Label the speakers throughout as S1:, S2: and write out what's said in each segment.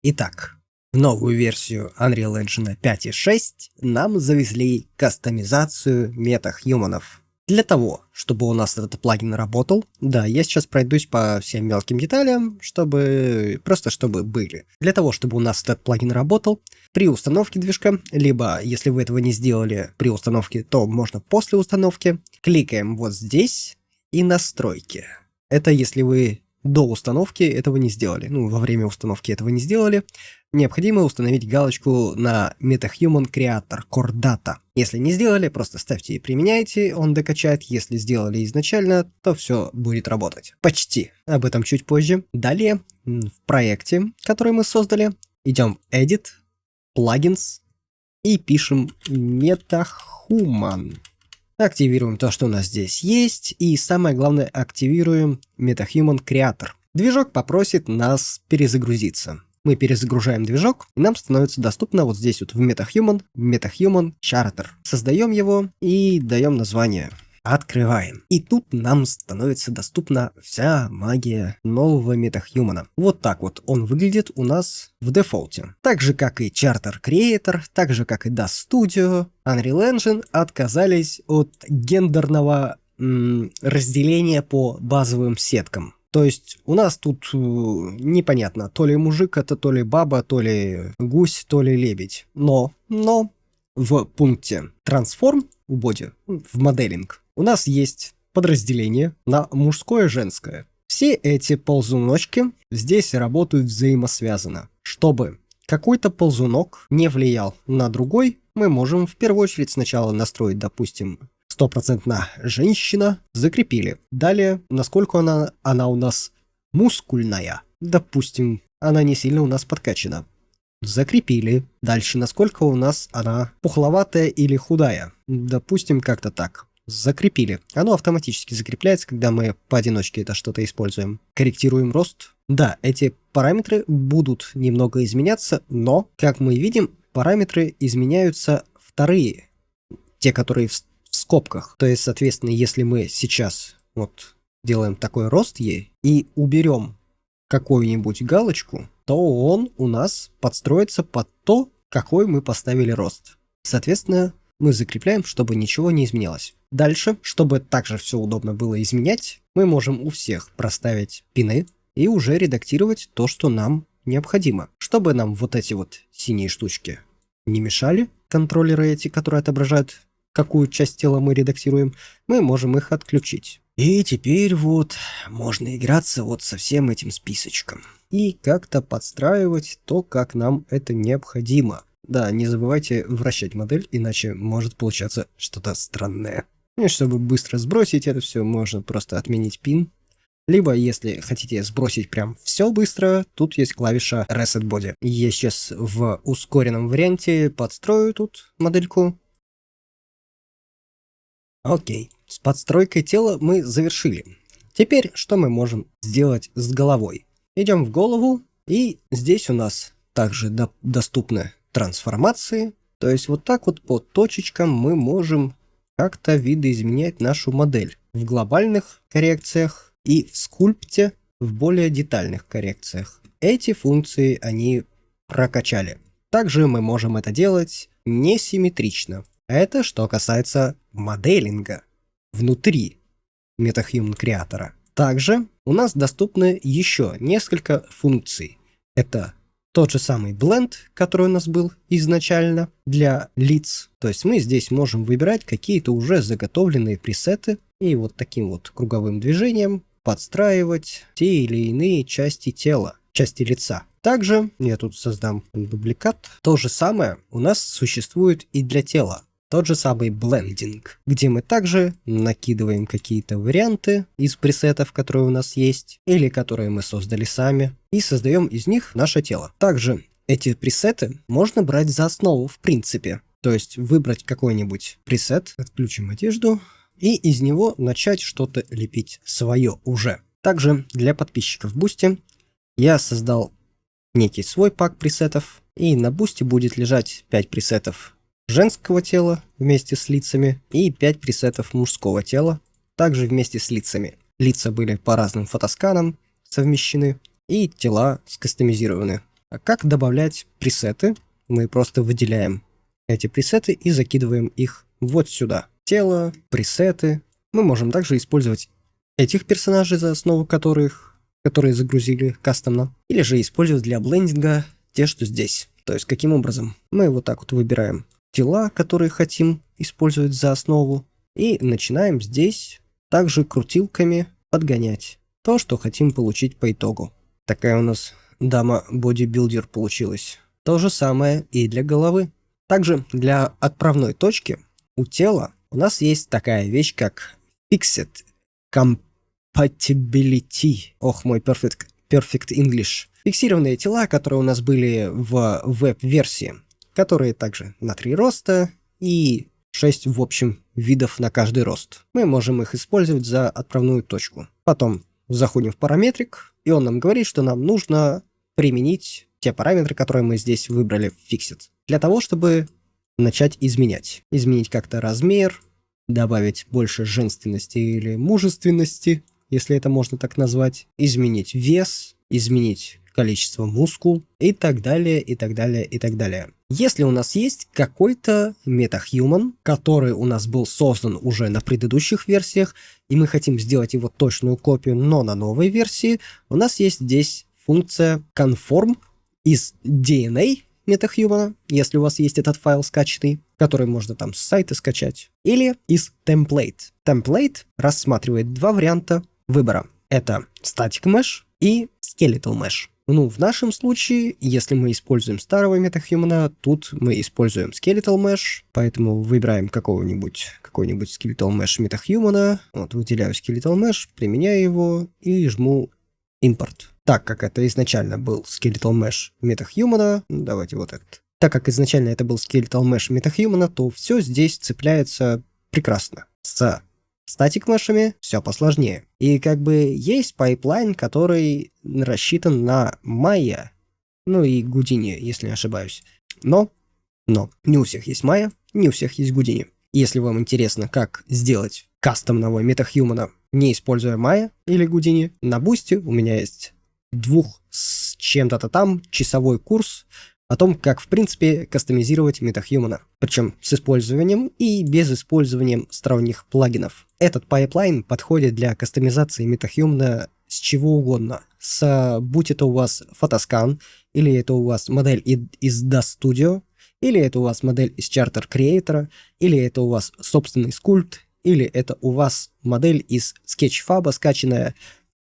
S1: Итак, в новую версию Unreal Engine 5.6 нам завезли кастомизацию метахьюманов. Для того, чтобы у нас этот плагин работал, да, я сейчас пройдусь по всем мелким деталям, чтобы были. Для того, чтобы у нас этот плагин работал, при установке движка, либо, если вы этого не сделали при установке, то можно после установки, кликаем вот здесь и настройки. Это если вы до установки этого не сделали, во время установки этого не сделали, необходимо установить галочку на MetaHuman Creator Core Data. Если не сделали, просто ставьте и применяйте, он докачает. Если сделали изначально, то все будет работать. Почти. Об этом чуть позже. Далее, в проекте, который мы создали, идем в Edit, Plugins и пишем MetaHuman. Активируем то, что у нас здесь есть, и самое главное, активируем MetaHuman Creator. Движок попросит нас перезагрузиться. Мы перезагружаем движок, и нам становится доступно вот здесь вот в MetaHuman Charter. Создаем его и даем название. Открываем. И тут нам становится доступна вся магия нового метахьюмана. Вот так вот он выглядит у нас в дефолте. Так же, как и Charter Creator, так же, как и Dust Studio, Unreal Engine отказались от гендерного разделения по базовым сеткам. То есть у нас тут непонятно, то ли мужик это, то ли баба, то ли гусь, то ли лебедь. Но в пункте Transform у боди, в моделинг, у нас есть подразделение на мужское и женское. Все эти ползуночки здесь работают взаимосвязанно. Чтобы какой-то ползунок не влиял на другой, мы можем в первую очередь сначала настроить, допустим, 100% женщина, закрепили. Далее, насколько она у нас мускульная. Допустим, она не сильно у нас подкачана. Закрепили. Дальше, насколько у нас она пухловатая или худая. Допустим, как-то так. Закрепили. Оно автоматически закрепляется, когда мы поодиночке это что-то используем. Корректируем рост. Да, эти параметры будут немного изменяться, но, как мы видим, параметры изменяются вторые. Те, которые в скобках. То есть, соответственно, если мы сейчас вот делаем такой рост ей и уберем какую-нибудь галочку, то он у нас подстроится под то, какой мы поставили рост. Соответственно, мы закрепляем, чтобы ничего не изменялось. Дальше, чтобы также все удобно было изменять, мы можем у всех проставить пины и уже редактировать то, что нам необходимо. Чтобы нам вот эти вот синие штучки не мешали, контроллеры эти, которые отображают, какую часть тела мы редактируем, мы можем их отключить. И теперь вот можно играться вот со всем этим списочком. И как-то подстраивать то, как нам это необходимо. Да, не забывайте вращать модель, иначе может получаться что-то странное. И чтобы быстро сбросить это все, можно просто отменить пин. Либо, если хотите сбросить прям все быстро, тут есть клавиша Reset Body. Я сейчас в ускоренном варианте подстрою тут модельку. Окей, с подстройкой тела мы завершили. Теперь что мы можем сделать с головой? Идем в голову, и здесь у нас также доступны трансформации. То есть вот так вот по точечкам мы можем как-то видоизменять нашу модель в глобальных коррекциях и в скульпте в более детальных коррекциях. Эти функции они прокачали. Также мы можем это делать несимметрично. Это что касается моделинга внутри MetaHuman Creator. Также у нас доступны еще несколько функций. Это тот же самый Blend, который у нас был изначально для лиц. То есть мы здесь можем выбирать какие-то уже заготовленные пресеты и вот таким вот круговым движением подстраивать те или иные части тела, части лица. Также я тут создам дубликат. То же самое у нас существует и для тела. Тот же самый блендинг, где мы также накидываем какие-то варианты из пресетов, которые у нас есть, или которые мы создали сами, и создаем из них наше тело. Также эти пресеты можно брать за основу в принципе. То есть выбрать какой-нибудь пресет, отключим одежду, и из него начать что-то лепить свое уже. Также для подписчиков Boosty я создал некий свой пак пресетов, и на Boosty будет лежать 5 пресетов женского тела вместе с лицами и 5 пресетов мужского тела также вместе с лицами. Лица были по разным фотосканам совмещены и тела скастомизированы. А как добавлять пресеты? Мы просто выделяем эти пресеты и закидываем их вот сюда. Тело, пресеты. Мы можем также использовать этих персонажей, за основу которые загрузили кастомно. Или же использовать для блендинга те, что здесь. То есть каким образом? Мы вот так вот выбираем тела, которые хотим использовать за основу. И начинаем здесь также крутилками подгонять то, что хотим получить по итогу. Такая у нас дама бодибилдер получилась. То же самое и для головы. Также для отправной точки у тела у нас есть такая вещь, как Fixed Compatibility. Ох, мой perfect English. Фиксированные тела, которые у нас были в веб-версии, которые также на 3 роста и 6 в общем видов на каждый рост. Мы можем их использовать за отправную точку. Потом заходим в параметрик, и он нам говорит, что нам нужно применить те параметры, которые мы здесь выбрали в Fixed, для того, чтобы начать изменять. Изменить как-то размер, добавить больше женственности или мужественности, если это можно так назвать, изменить вес, изменить количество мускул и так далее, и так далее, и так далее. Если у нас есть какой-то MetaHuman, который у нас был создан уже на предыдущих версиях, и мы хотим сделать его точную копию, но на новой версии, у нас есть здесь функция conform из DNA MetaHuman, если у вас есть этот файл скачанный, который можно там с сайта скачать, или из template. Template рассматривает два варианта выбора. Это Static Mesh и Skeletal Mesh. В нашем случае, если мы используем старого MetaHuman, тут мы используем Skeletal Mesh, поэтому выбираем какой-нибудь Skeletal Mesh MetaHuman, вот, выделяю Skeletal Mesh, применяю его и жму Import. Так как это изначально был Skeletal Mesh MetaHuman, давайте вот этот. Так как изначально это был Skeletal Mesh MetaHuman, то все здесь цепляется прекрасно. С Static Mesh'ами все посложнее. И есть пайплайн, который рассчитан на Maya, и Houdini, если не ошибаюсь. Но не у всех есть Maya, не у всех есть Houdini. Если вам интересно, как сделать кастомного MetaHuman, не используя Maya или Houdini, на Boost'е у меня есть 2 с чем-то там часовой курс о том, как, в принципе, кастомизировать MetaHuman. Причем с использованием и без использования сторонних плагинов. Этот пайплайн подходит для кастомизации MetaHuman с чего угодно. Будь это у вас Photoscan, или это у вас модель из DAZ Studio, или это у вас модель из Charter Creator, или это у вас собственный скульпт, или это у вас модель из Sketchfab, скачанная,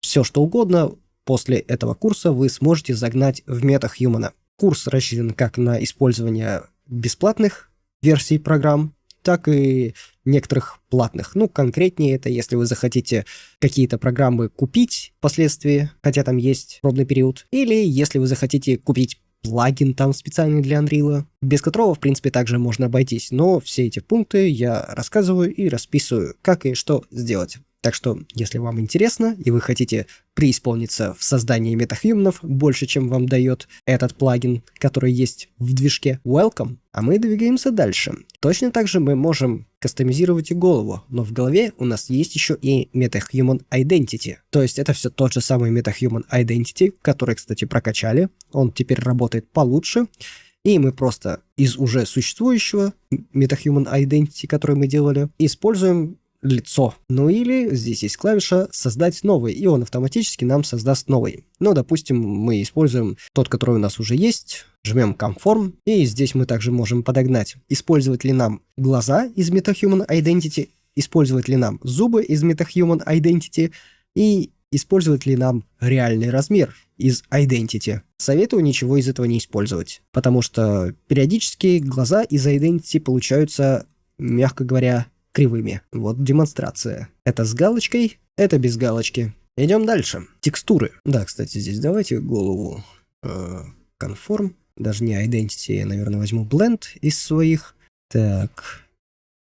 S1: все что угодно. После этого курса вы сможете загнать в MetaHuman. Курс рассчитан как на использование бесплатных версий программ, так и некоторых платных. Конкретнее это, если вы захотите какие-то программы купить впоследствии, хотя там есть пробный период, или если вы захотите купить плагин там специальный для Unreal, без которого, в принципе, также можно обойтись. Но все эти пункты я рассказываю и расписываю, как и что сделать. Так что, если вам интересно, и вы хотите преисполниться в создании MetaHuman'ов больше, чем вам дает этот плагин, который есть в движке, welcome. А мы двигаемся дальше. Точно так же мы можем кастомизировать и голову, но в голове у нас есть еще и MetaHuman Identity. То есть это все тот же самый MetaHuman Identity, который, кстати, прокачали. Он теперь работает получше. И мы просто из уже существующего MetaHuman Identity, который мы делали, используем лицо. Или здесь есть клавиша «Создать новый», и он автоматически нам создаст новый. Допустим, мы используем тот, который у нас уже есть, жмем Conform, и здесь мы также можем подогнать, использовать ли нам глаза из MetaHuman Identity, использовать ли нам зубы из MetaHuman Identity, и использовать ли нам реальный размер из Identity. Советую ничего из этого не использовать, потому что периодически глаза из Identity получаются, мягко говоря, кривыми. Вот демонстрация. Это с галочкой, это без галочки. Идем дальше. Текстуры. Да, кстати, здесь давайте голову Conform. Даже не Identity, я, наверное, возьму Blend из своих. Так.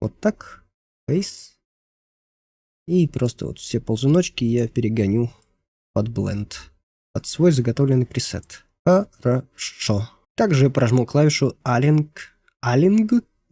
S1: Вот так. Face. И просто вот все ползуночки я перегоню под Blend. Под свой заготовленный пресет. Хорошо. Также прожму клавишу Align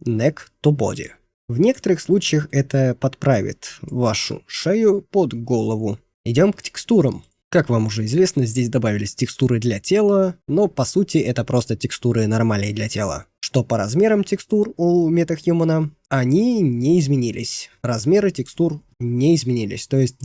S1: Neck to Body. В некоторых случаях это подправит вашу шею под голову. Идем к текстурам. Как вам уже известно, здесь добавились текстуры для тела, но по сути это просто текстуры нормалей для тела. Что по размерам текстур у MetaHuman, они не изменились. Размеры текстур не изменились. То есть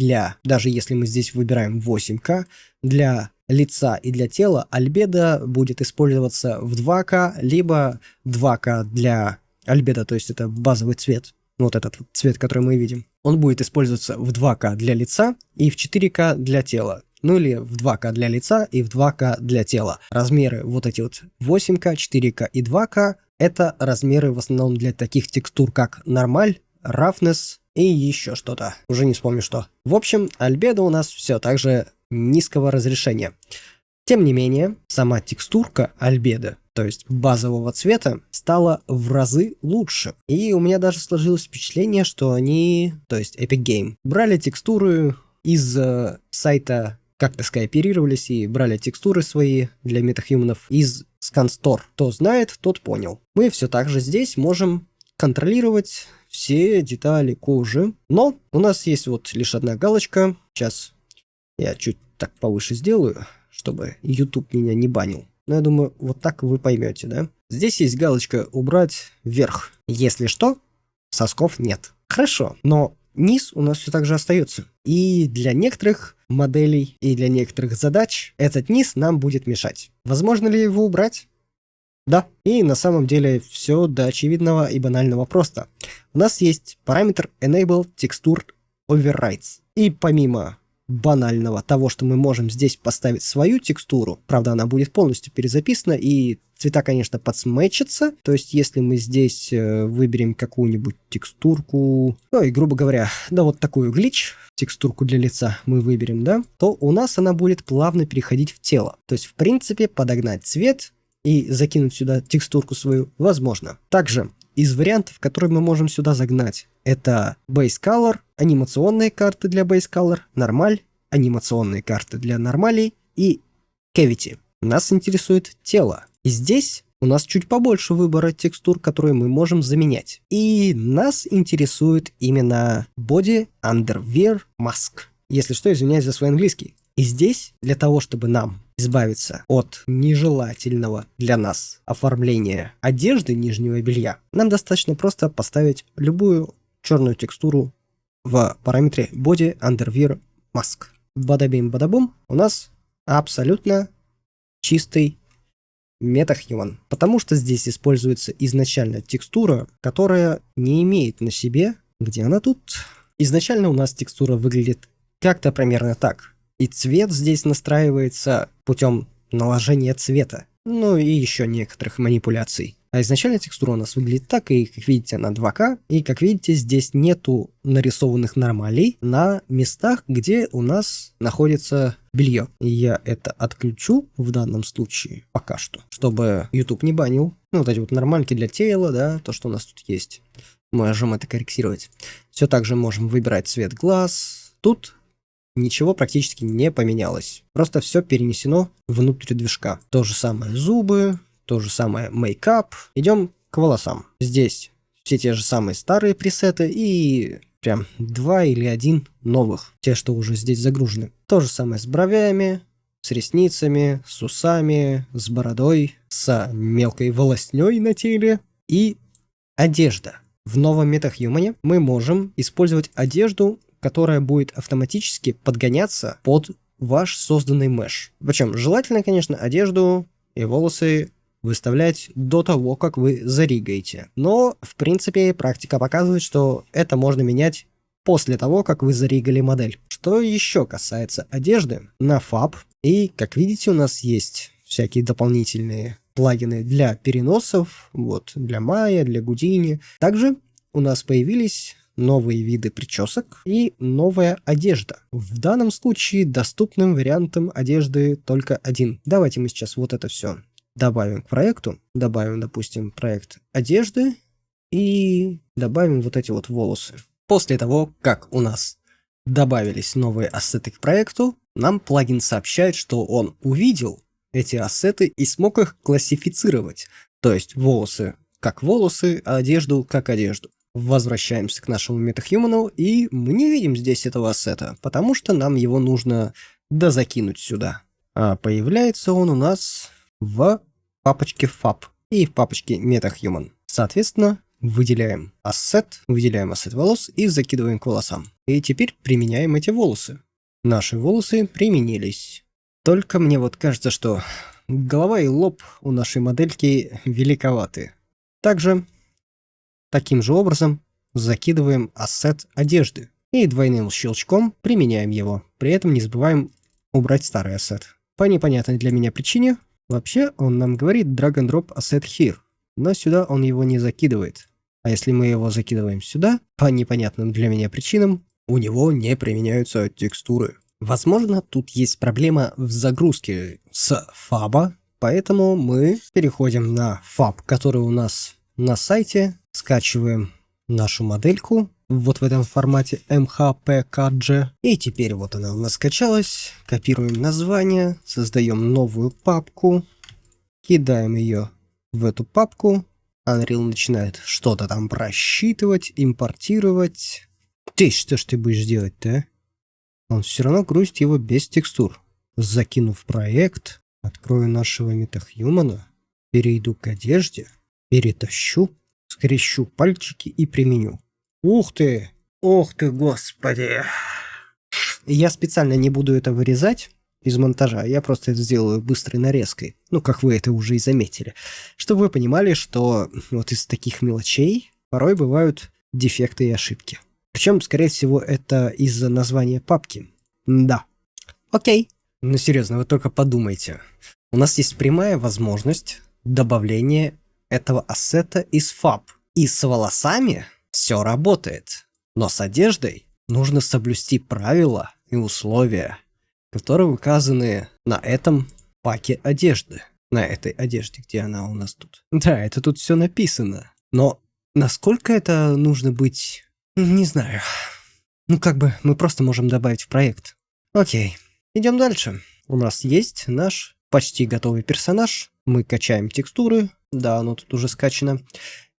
S1: даже если мы здесь выбираем 8К, для лица и для тела альбедо будет использоваться в 2К, либо 2К для альбедо, то есть это базовый цвет. Вот этот вот цвет, который мы видим. Он будет использоваться в 2К для лица и в 4К для тела. Ну или в 2К для лица и в 2К для тела. Размеры вот эти вот 8К, 4К и 2К это размеры в основном для таких текстур, как нормаль, roughness и еще что-то. Уже не вспомню что. В общем, альбедо у нас все так же низкого разрешения. Тем не менее, сама текстурка альбедо, то есть базового цвета, стала в разы лучше. И у меня даже сложилось впечатление, что они, то есть Epic Game, брали текстуры из сайта, как-то скооперировались и брали текстуры свои для MetaHuman из ScanStore. Кто знает, тот понял. Мы все так же здесь можем контролировать все детали кожи, но у нас есть вот лишь одна галочка. Сейчас я чуть так повыше сделаю, чтобы YouTube меня не банил. Но я думаю, вот так вы поймете, да? Здесь есть галочка «Убрать вверх». Если что, сосков нет. Хорошо, но низ у нас все так же остается. И для некоторых моделей и для некоторых задач этот низ нам будет мешать. Возможно ли его убрать? Да. И на самом деле все до очевидного и банального просто. У нас есть параметр Enable Texture Overrides. И помимо банального того, что мы можем здесь поставить свою текстуру, правда, она будет полностью перезаписана, и цвета, конечно, подсмэчатся, то есть если мы здесь выберем какую-нибудь текстурку, ну и, грубо говоря, да вот такую глич, текстурку для лица мы выберем, да, то у нас она будет плавно переходить в тело. То есть, в принципе, подогнать цвет и закинуть сюда текстурку свою возможно. Также из вариантов, которые мы можем сюда загнать, это Base Color, анимационные карты для Base Color, нормаль, анимационные карты для нормалей и Cavity. Нас интересует тело. И здесь у нас чуть побольше выбора текстур, которые мы можем заменять. И нас интересует именно Body Underwear Mask. Если что, извиняюсь за свой английский. И здесь, для того, чтобы нам избавиться от нежелательного для нас оформления одежды нижнего белья, нам достаточно просто поставить любую черную текстуру в параметре Body Underwear Mask. Бадабим-бадабум, у нас абсолютно чистый MetaHuman, потому что здесь используется изначально текстура, которая не имеет на себе, где она тут. Изначально у нас текстура выглядит как-то примерно так. И цвет здесь настраивается путем наложения цвета. Ну и еще некоторых манипуляций. А изначально текстура у нас выглядит так, и как видите, она 2К. И как видите, здесь нету нарисованных нормалей на местах, где у нас находится белье. И я это отключу в данном случае пока что, чтобы YouTube не банил. Ну вот эти вот нормальки для тела, да, то, что у нас тут есть. Мы можем это корректировать. Все так же можем выбирать цвет глаз. Тут ничего практически не поменялось. Просто все перенесено внутрь движка. То же самое зубы, то же самое мейкап. Идем к волосам. Здесь все те же самые старые пресеты и прям 2 или 1 новых. Те, что уже здесь загружены. То же самое с бровями, с ресницами, с усами, с бородой, с мелкой волосней на теле и одежда. В новом MetaHuman мы можем использовать одежду, которая будет автоматически подгоняться под ваш созданный меш. Причем желательно, конечно, одежду и волосы выставлять до того, как вы заригаете. Но, в принципе, практика показывает, что это можно менять после того, как вы заригали модель. Что еще касается одежды, на Fab, и, как видите, у нас есть всякие дополнительные плагины для переносов, вот, для Maya, для Houdini. Также у нас появились новые виды причесок и новая одежда. В данном случае доступным вариантом одежды только один. Давайте мы сейчас вот это все добавим к проекту. Добавим, допустим, проект одежды и добавим вот эти вот волосы. После того, как у нас добавились новые ассеты к проекту, нам плагин сообщает, что он увидел эти ассеты и смог их классифицировать. То есть волосы как волосы, а одежду как одежду. Возвращаемся к нашему MetaHuman, и мы не видим здесь этого ассета, потому что нам его нужно дозакинуть сюда. А появляется он у нас в папочке FAB и в папочке MetaHuman. Соответственно, выделяем ассет волос и закидываем к волосам. И теперь применяем эти волосы. Наши волосы применились. Только мне вот кажется, что голова и лоб у нашей модельки великоваты. Также, таким же образом, закидываем ассет одежды. И двойным щелчком применяем его. При этом не забываем убрать старый ассет. По непонятной для меня причине, вообще он нам говорит drag and drop asset here. Но сюда он его не закидывает. А если мы его закидываем сюда, по непонятным для меня причинам, у него не применяются текстуры. Возможно, тут есть проблема в загрузке с FAB, поэтому мы переходим на FAB, который у нас на сайте, скачиваем нашу модельку вот в этом формате MHPKG. И теперь вот она у нас скачалась. Копируем название, создаем новую папку, кидаем ее в эту папку. Unreal начинает что-то там просчитывать, импортировать. Что ж ты будешь делать-то, а? Он все равно грузит его без текстур. Закинув проект, открою нашего MetaHuman, перейду к одежде, перетащу, скрещу пальчики и применю. Ух ты! Ух ты, господи! Я специально не буду это вырезать из монтажа, я просто это сделаю быстрой нарезкой. Ну, как вы это уже и заметили. Чтобы вы понимали, что вот из таких мелочей порой бывают дефекты и ошибки. Причем, скорее всего, это из-за названия папки. Да. Окей. Ну, серьезно, вы только подумайте. У нас есть прямая возможность добавления этого ассета из FAB. И с волосами все работает. Но с одеждой нужно соблюсти правила и условия, которые указаны на этом паке одежды. На этой одежде, где она у нас тут. Да, это тут все написано. Но насколько это нужно быть... Не знаю. Ну, как бы мы просто можем добавить в проект. Окей. Идем дальше. У нас есть наш почти готовый персонаж. Мы качаем текстуры. Да, оно тут уже скачано.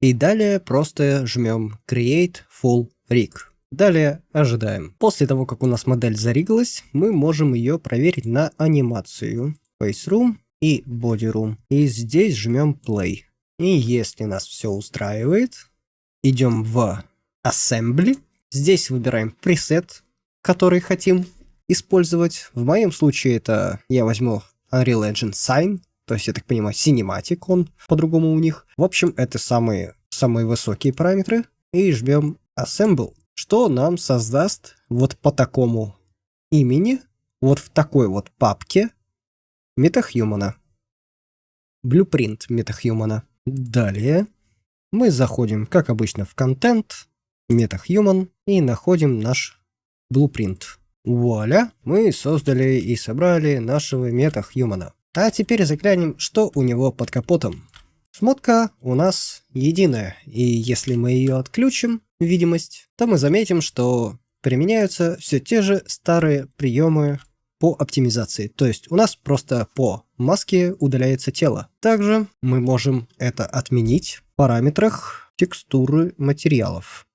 S1: И далее просто жмем Create Full Rig. Далее ожидаем. После того, как у нас модель заригалась, мы можем ее проверить на анимацию. Face Room и Body Room. И здесь жмем Play. И если нас все устраивает, идем в Assembly. Здесь выбираем пресет, который хотим использовать. В моем случае это я возьму Unreal Engine Sign. То есть, я так понимаю, Cinematic он по-другому у них. В общем, это самые высокие параметры. И жмем Assemble, что нам создаст вот по такому имени, вот в такой вот папке MetaHuman. Blueprint MetaHuman. Далее мы заходим, как обычно, в контент, MetaHuman и находим наш Blueprint. Вуаля, мы создали и собрали нашего MetaHuman. А теперь заглянем, что у него под капотом. Шмотка у нас единая, и если мы ее отключим, видимость, то мы заметим, что применяются все те же старые приемы по оптимизации. То есть у нас просто по маске удаляется тело. Также мы можем это отменить в параметрах текстуры материалов.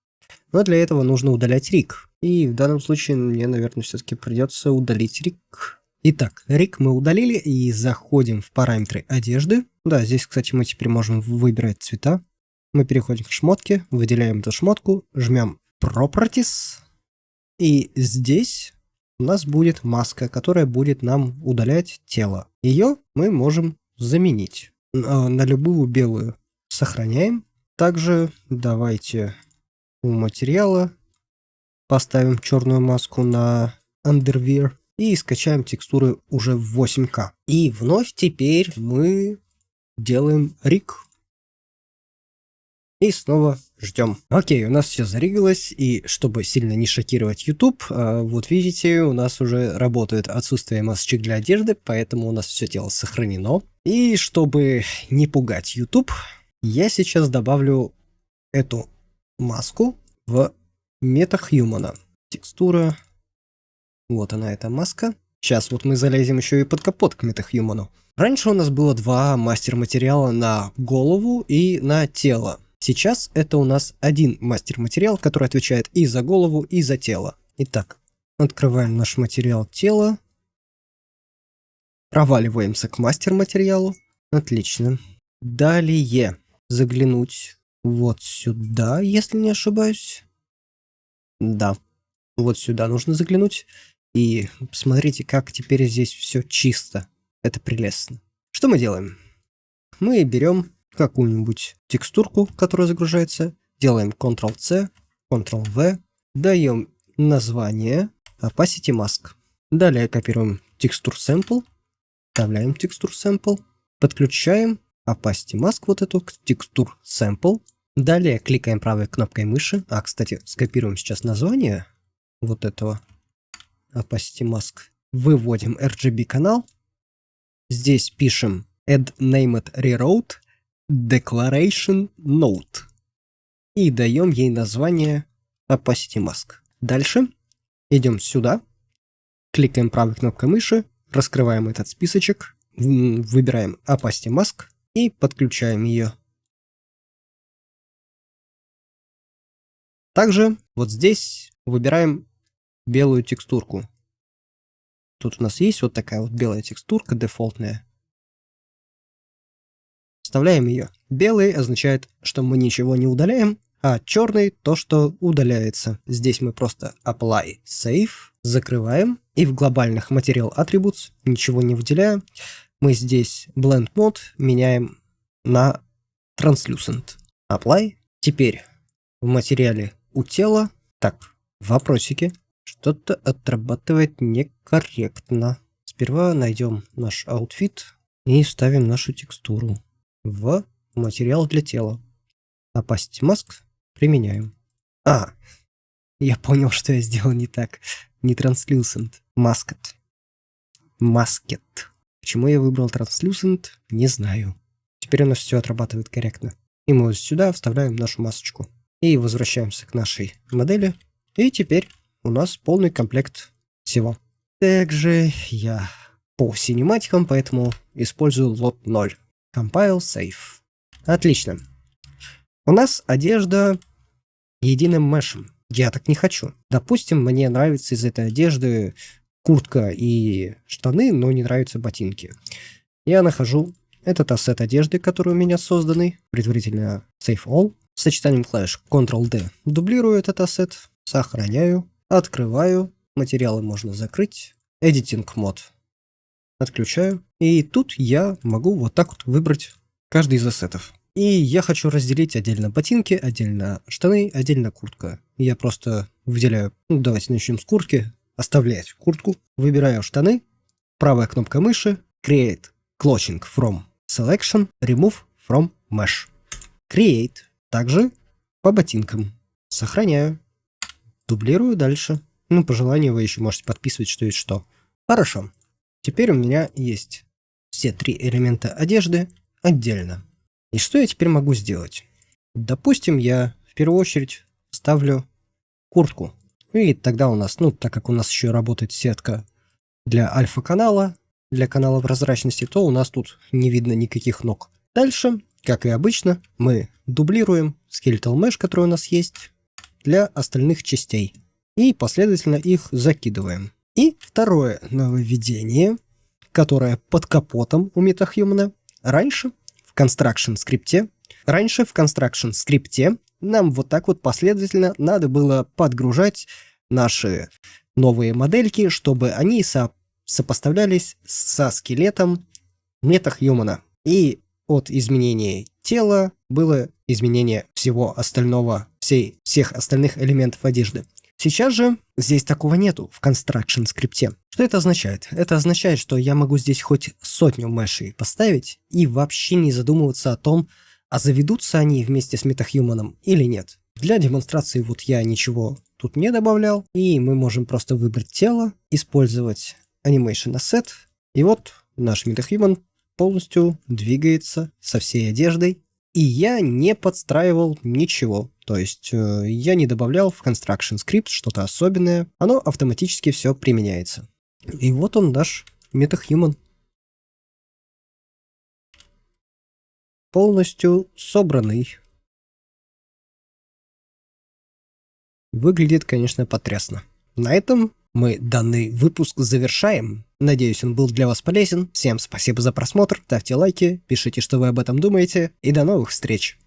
S1: Но для этого нужно удалять риг. И в данном случае мне, наверное, все-таки придется удалить риг. Итак, риг мы удалили и заходим в параметры одежды. Да, здесь, кстати, мы теперь можем выбирать цвета. Мы переходим к шмотке, выделяем эту шмотку, жмем Properties. И здесь у нас будет маска, которая будет нам удалять тело. Ее мы можем заменить на любую белую. Сохраняем. Также давайте у материала поставим черную маску на Underwear. И скачаем текстуры уже в 8К. И вновь теперь мы делаем риг. И снова ждем. Окей, у нас все заригалось. И чтобы сильно не шокировать YouTube, вот видите, у нас уже работает отсутствие масочек для одежды, поэтому у нас все тело сохранено. И чтобы не пугать YouTube, я сейчас добавлю эту маску в MetaHuman. Текстура. Вот она, эта маска. Сейчас вот мы залезем еще и под капот к MetaHuman. Раньше у нас было два мастер-материала на голову и на тело. Сейчас это у нас один мастер-материал, который отвечает и за голову, и за тело. Итак, открываем наш материал тела. Проваливаемся к мастер-материалу. Отлично. Далее заглянуть вот сюда, если не ошибаюсь. Да, вот сюда нужно заглянуть. И смотрите, как теперь здесь все чисто. Это прелестно. Что мы делаем? Мы берем какую-нибудь текстурку, которая загружается, делаем Ctrl-C, Ctrl-V, даем название Opacity Mask. Далее копируем Texture Sample, вставляем Texture Sample, подключаем Opacity Mask вот эту к Texture Sample. Далее кликаем правой кнопкой мыши. Кстати, скопируем сейчас название вот этого Opacity Mask. Выводим RGB канал. Здесь пишем Add Named Reroute Declaration Note. И даем ей название Opacity Mask. Дальше идем сюда, кликаем правой кнопкой мыши, раскрываем этот списочек, выбираем Opacity Mask и подключаем ее. Также вот здесь выбираем белую текстурку. Тут у нас есть вот такая вот белая текстурка дефолтная. Вставляем ее. Белый означает, что мы ничего не удаляем, а черный то, что удаляется. Здесь мы просто Apply, Save, закрываем, и в глобальных Material Attributes, ничего не выделяя, мы здесь Blend Mode меняем на Translucent. Apply. Теперь в материале у тела, так, вопросики, что-то отрабатывает некорректно. Сперва найдем наш outfit и вставим нашу текстуру в материал для тела. Opacity Mask применяем. Я понял, что я сделал не так. Не Translucent. Masked. Masked. Почему я выбрал Translucent, не знаю. Теперь у нас все отрабатывает корректно. И мы вот сюда вставляем нашу масочку. И возвращаемся к нашей модели. И теперь у нас полный комплект всего. Также я по синематикам, поэтому использую лот 0. Compile, Save. Отлично. У нас одежда единым мешем. Я так не хочу. Допустим, мне нравится из этой одежды куртка и штаны, но не нравятся ботинки. Я нахожу этот ассет одежды, который у меня созданный, предварительно Save All, с сочетанием клавиш Ctrl-D. Дублирую этот ассет, сохраняю, открываю, материалы можно закрыть, Editing Mode отключаю. И тут я могу вот так вот выбрать каждый из ассетов. И я хочу разделить отдельно ботинки, отдельно штаны, отдельно куртка. Я просто выделяю, давайте начнем с куртки, оставлять куртку, выбираю штаны, правая кнопка мыши, Create Clothing from Selection, Remove from Mesh. Create. Также по ботинкам. Сохраняю. Дублирую дальше. По желанию вы еще можете подписывать, что есть что. Хорошо. Теперь у меня есть все 3 элемента одежды отдельно. И что я теперь могу сделать? Допустим, я в первую очередь ставлю куртку. И тогда у нас, так как у нас еще работает сетка для альфа-канала, для канала прозрачности, то у нас тут не видно никаких ног. Дальше, как и обычно, мы дублируем Skeletal Mesh, который у нас есть, для остальных частей. И последовательно их закидываем. И второе нововведение, которое под капотом у MetaHuman. Раньше в Construction скрипте нам вот так вот последовательно надо было подгружать наши новые модельки, чтобы они сопоставлялись со скелетом MetaHuman. И от изменения тела было изменение всего остального, всех остальных элементов одежды. Сейчас же здесь такого нету в Construction скрипте. Что это означает? Это означает, что я могу здесь хоть 100 мешей поставить и вообще не задумываться о том, а заведутся они вместе с MetaHuman или нет. Для демонстрации вот я ничего тут не добавлял, и мы можем просто выбрать тело, использовать Animation Asset, и вот наш MetaHuman полностью двигается со всей одеждой, и я не подстраивал ничего. То есть я не добавлял в Construction Script что-то особенное, оно автоматически все применяется. И вот он наш MetaHuman. Полностью собранный. Выглядит, конечно, потрясно. На этом мы данный выпуск завершаем. Надеюсь, он был для вас полезен. Всем спасибо за просмотр, ставьте лайки, пишите, что вы об этом думаете, и до новых встреч!